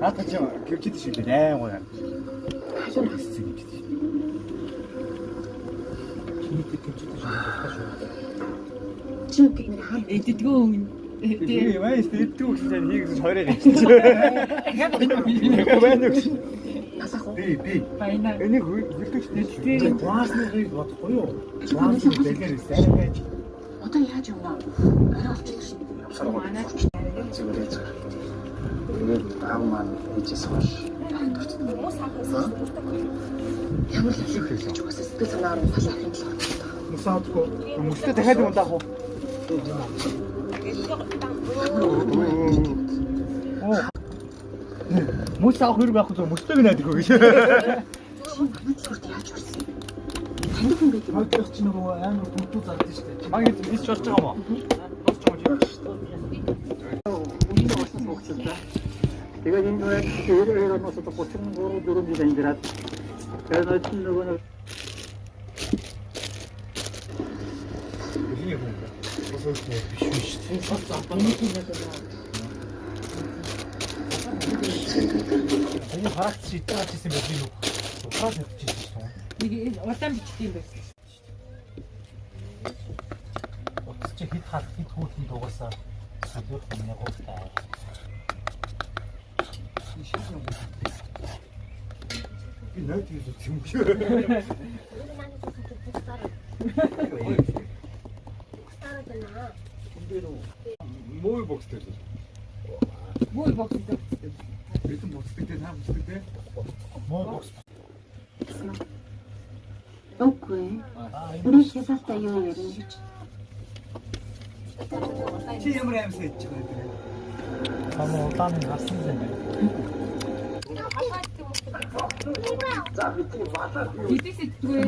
아까 저 겹치 드실 때 내가 하전 했어 겹치 드실 지금 그냥 한 Эддгөө 이게 왜 스테이트 진짜 이거 저래 내가 왜 넣지 насах уу? би баяна энийг хөлтөж тийм гуасныг бодохгүй юу гуасны бэлгээр сайн байж Одоо яаж юм аа? Арай олчихсон. манай зүгээр зүгээр. Тэгээд аав маань ээжээс хойш Ямар л хэлэх вэ? Угаасаа сэтгэл санаа руу халаах юм л байна. мусаадгүй мөстө дахиад ундаах уу мус авах хэрэг байхгүй зөв мөстөг найдаг гэж Намайг зүрт яаж ирсэн? Танд хүн байдаг юм. хойдох чинь нөгөө амар бүрдүү зардаг шүү дээ маг эс чорч байгаа мó тэгээд энэ үед өөрөө носод 33 4 жил амьдраад тэгээд нөгөө энэ харагч шийдэж ирсэн байх юм уу? Ухаад явчихсан шүү дээ. нэг удаан бичдэг юм байсан. Утас чи хит хат хит хүүтэн дугасаа сүлэх миний гуйтай. Би нөт юу юм бэ? Мой бокстэй. Муу боксд. Битэн бокстэй наа бокстэй. Мой бокс. Үгүй. Би хязгаартай юу ярина? Чи ямар амьсаа хийж байгаа юм бэ? Хамаа удаан гарсан юм байна. Бидээс идэггүй.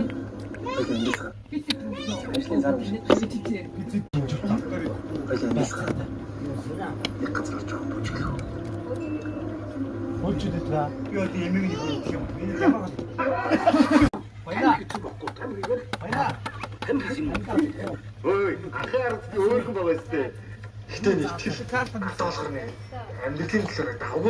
Болчихдээ би одоо эмээг нэг хийх юм. Энэ ямар баяна баяна ой ахаар өөрхөн байгаа сте. Гэтэ нэг тэр картанд болох юм. Амьдралын төлөөр давгүй